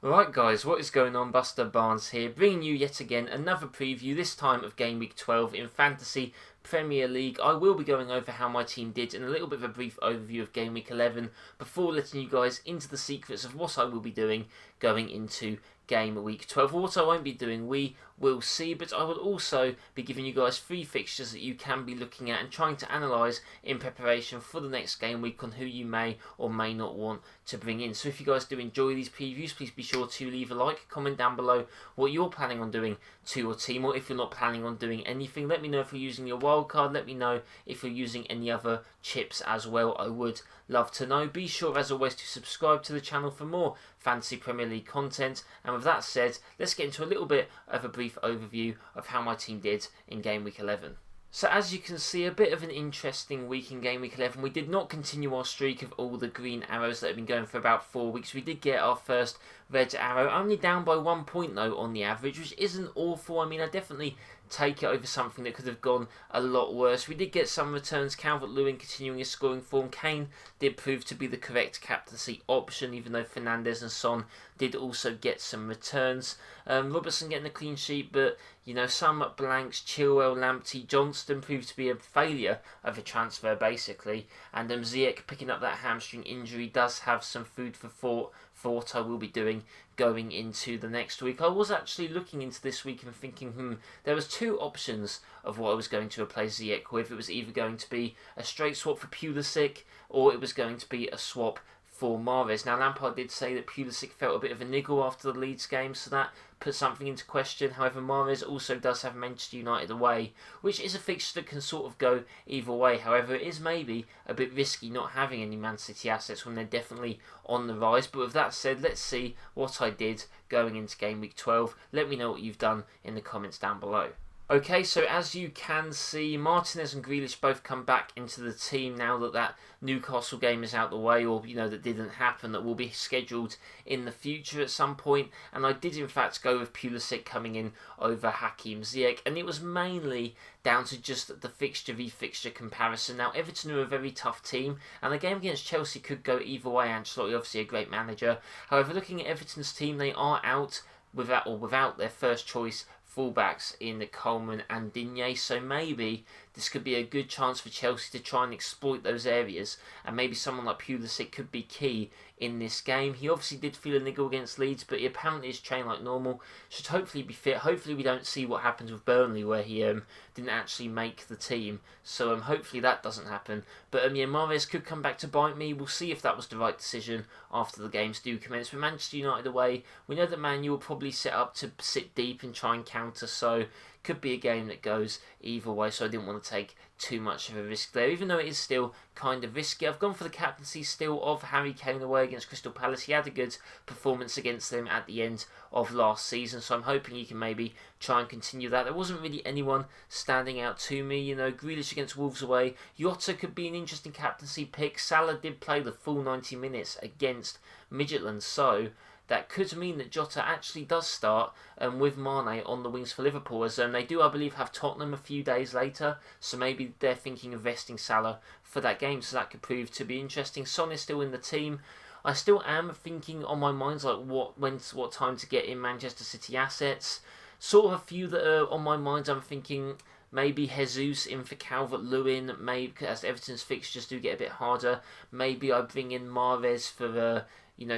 Right guys, what is going on? BusterBarnes here, bringing you yet again another preview, this time of Game Week 12 in Fantasy Premier League. I will be going over how my team did and a little bit of a brief overview of Game Week 11 before letting you guys into the secrets of what I will be doing going into Game Week 12. What I won't be doing, we will see, but I will also be giving you guys 3 fixtures that you can be looking at and trying to analyse in preparation for the next game week on who you may or may not want to bring in. So if you guys do enjoy these previews, please be sure to leave a like, comment down below what you're planning on doing to your team, or if you're not planning on doing anything, let me know if you're using your wildcard, let me know if you're using any other chips as well. I would love to know. Be sure as always to subscribe to the channel for more Fantasy Premier League content, and with that said, let's get into a little bit of a brief overview of how my team did in Game Week 11. So as you can see, a bit of an interesting week in Game Week 11. We did not continue our streak of all the green arrows that have been going for about 4 weeks. We did get our first red arrow, only down by 1 point though on the average, which isn't awful. I mean, I definitely take it over something that could have gone a lot worse. We did get some returns. Calvert-Lewin continuing his scoring form. Kane did prove to be the correct captaincy option, even though Fernandes and Son did also get some returns. Robertson getting a clean sheet, but you know, some blanks. Chilwell, Lamptey, Johnston proved to be a failure of a transfer basically, and Ziyech picking up that hamstring injury does have some food for thought for what I will be doing going into the next week. I was actually looking into this week and thinking, there was 2 options of what I was going to replace Ziyech with. It was either going to be a straight swap for Pulisic, or it was going to be a swap for Mahrez. Now Lampard did say that Pulisic felt a bit of a niggle after the Leeds game, so that put something into question. However, Mahrez also does have Manchester United away, which is a fixture that can sort of go either way. However, it is maybe a bit risky not having any Man City assets when they're definitely on the rise. But with that said, let's see what I did going into Game Week 12. Let me know what you've done in the comments down below. Okay, so as you can see, Martinez and Grealish both come back into the team now that that Newcastle game is out the way, or, you know, that didn't happen, that will be scheduled in the future at some point. And I did, in fact, go with Pulisic coming in over Hakim Ziyech, and it was mainly down to just the fixture v fixture comparison. Now, Everton are a very tough team, and the game against Chelsea could go either way. Ancelotti, obviously a great manager. However, looking at Everton's team, they are out without their first choice fullbacks in Coleman and Digne, so maybe this could be a good chance for Chelsea to try and exploit those areas, and maybe someone like Pulisic could be key in this game. He obviously did feel a niggle against Leeds, but he apparently is trained like normal, should hopefully be fit. Hopefully we don't see what happens with Burnley, where he didn't actually make the team, so hopefully that doesn't happen. But yeah, Mahrez could come back to bite me. We'll see if that was the right decision after the games do commence. With Manchester United away, we know that Man U will probably set up to sit deep and try and counter, so could be a game that goes either way, so I didn't want to take too much of a risk there, even though it is still kind of risky. I've gone for the captaincy still of Harry Kane away against Crystal Palace. He had a good performance against them at the end of last season, so I'm hoping he can maybe try and continue that. There wasn't really anyone standing out to me. You know, Grealish against Wolves away. Jota could be an interesting captaincy pick. Salah did play the full 90 minutes against Midtjylland, so that could mean that Jota actually does start with Mane on the wings for Liverpool, as they do, I believe, have Tottenham a few days later, so maybe they're thinking of resting Salah for that game, so that could prove to be interesting. Son is still in the team. I still am thinking on my mind, like what time to get in Manchester City assets. Sort of a few that are on my mind. I'm thinking maybe Jesus in for Calvert-Lewin, maybe as Everton's fixtures do get a bit harder. Maybe I bring in Mahrez for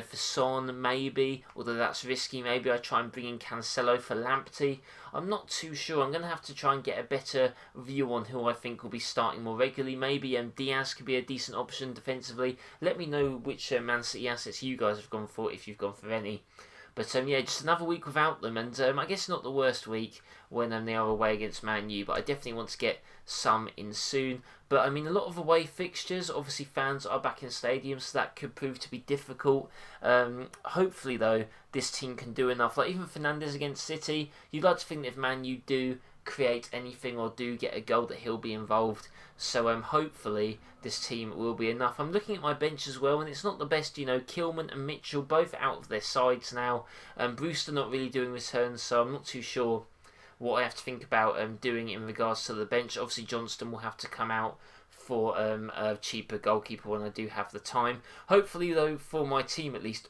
for Son, maybe, although that's risky. Maybe I try and bring in Cancelo for Lamptey. I'm not too sure. I'm going to have to try and get a better view on who I think will be starting more regularly. Maybe Diaz could be a decent option defensively. Let me know which Man City assets you guys have gone for, if you've gone for any. But yeah, just another week without them, and I guess not the worst week when they are away against Man U, but I definitely want to get some in soon. But I mean, a lot of away fixtures, obviously fans are back in stadiums, so that could prove to be difficult. Hopefully though, this team can do enough. Like even Fernandes against City, you'd like to think that if Man U do create anything or do get a goal, that he'll be involved. So hopefully this team will be enough. I'm looking at my bench as well, and it's not the best. You know, Kilman and Mitchell both out of their sides now. Brewster not really doing returns, so I'm not too sure what I have to think about doing in regards to the bench. Obviously Johnston will have to come out for a cheaper goalkeeper when I do have the time. Hopefully though, for my team at least,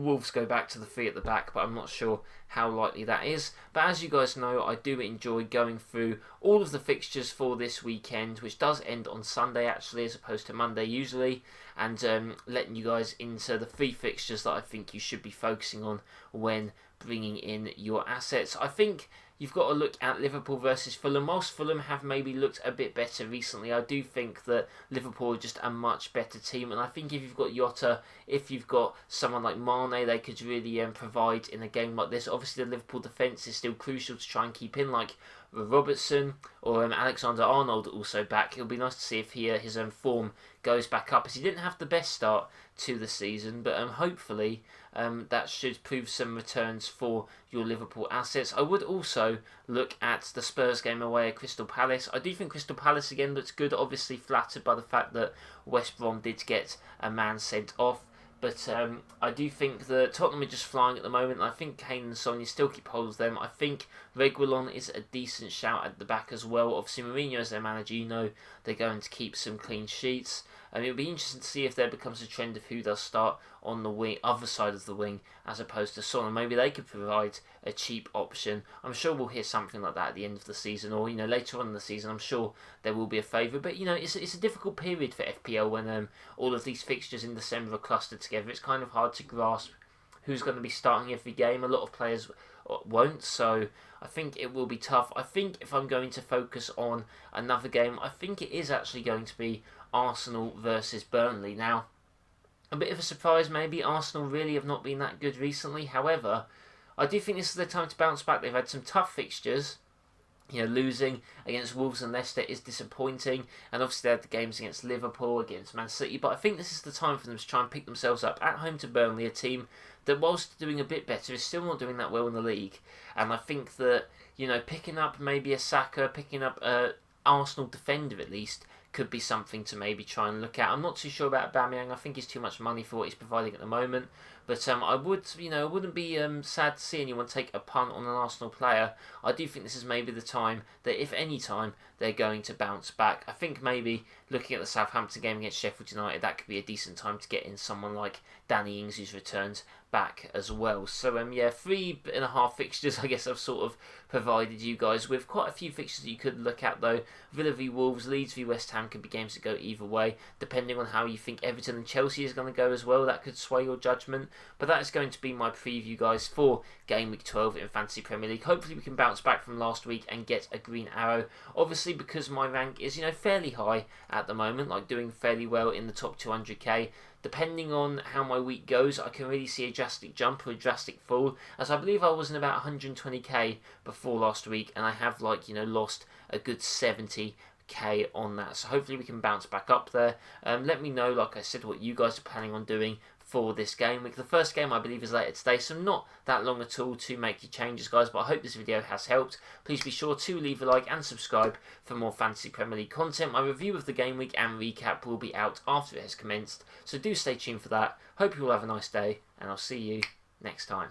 Wolves go back to the 3 at the back, but I'm not sure how likely that is. But as you guys know, I do enjoy going through all of the fixtures for this weekend, which does end on Sunday actually, as opposed to Monday usually, and letting you guys into the 3 fixtures that I think you should be focusing on when bringing in your assets. I think you've got to look at Liverpool versus Fulham. Whilst Fulham have maybe looked a bit better recently, I do think that Liverpool are just a much better team. And I think if you've got Jota, if you've got someone like Mane, they could really provide in a game like this. Obviously, the Liverpool defence is still crucial to try and keep in, like Robertson or Alexander-Arnold also back. It'll be nice to see if his form goes back up, as he didn't have the best start to the season, but hopefully that should prove some returns for your Liverpool assets. I would also look at the Spurs game away at Crystal Palace. I do think Crystal Palace again looks good, obviously flattered by the fact that West Brom did get a man sent off. But I do think that Tottenham are just flying at the moment. I think Kane and Sonia still keep hold of them. I think Reguilon is a decent shout at the back as well. Obviously, Mourinho as their manager, you know they're going to keep some clean sheets. It'll be interesting to see if there becomes a trend of who does start on the wing, other side of the wing, as opposed to Son. Maybe they could provide a cheap option. I'm sure we'll hear something like that at the end of the season, or later on in the season. I'm sure there will be a favour. But it's a difficult period for FPL when all of these fixtures in December are clustered together. It's kind of hard to grasp who's going to be starting every game. A lot of players won't, so I think it will be tough. I think if I'm going to focus on another game, I think it is actually going to be Arsenal versus Burnley. Now, a bit of a surprise maybe, Arsenal really have not been that good recently. However, I do think this is the time to bounce back. They've had some tough fixtures. Losing against Wolves and Leicester is disappointing, and obviously they had the games against Liverpool, against Man City, but I think this is the time for them to try and pick themselves up at home to Burnley, a team that, whilst doing a bit better, is still not doing that well in the league. And I think that, picking up maybe a Saka, picking up a Arsenal defender at least, could be something to maybe try and look at. I'm not too sure about Aubameyang. I think he's too much money for what he's providing at the moment. But I wouldn't be sad to see anyone take a punt on an Arsenal player. I do think this is maybe the time that, if any time, they're going to bounce back. I think maybe looking at the Southampton game against Sheffield United, that could be a decent time to get in someone like Danny Ings, who's returned back as well. So 3.5 fixtures I guess I've sort of provided you guys with. Quite a few fixtures that you could look at though. Villa v Wolves, Leeds v West Ham could be games that go either way, depending on how you think Everton and Chelsea is going to go as well. That could sway your judgment. But that is going to be my preview, guys, for Game Week 12 in Fantasy Premier League. Hopefully we can bounce back from last week and get a green arrow. Obviously, because my rank is fairly high at the moment, like doing fairly well in the top 200k. Depending on how my week goes, I can really see a drastic jump or a drastic fall, as I believe I was in about 120k before last week, and I have lost a good 70k on that. So hopefully we can bounce back up there. Let me know, like I said, what you guys are planning on doing for this game week. The first game I believe is later today, so not that long at all to make your changes, guys, but I hope this video has helped. Please be sure to leave a like and subscribe for more Fantasy Premier League content. My review of the game week and recap will be out after it has commenced, so do stay tuned for that. Hope you all have a nice day, and I'll see you next time.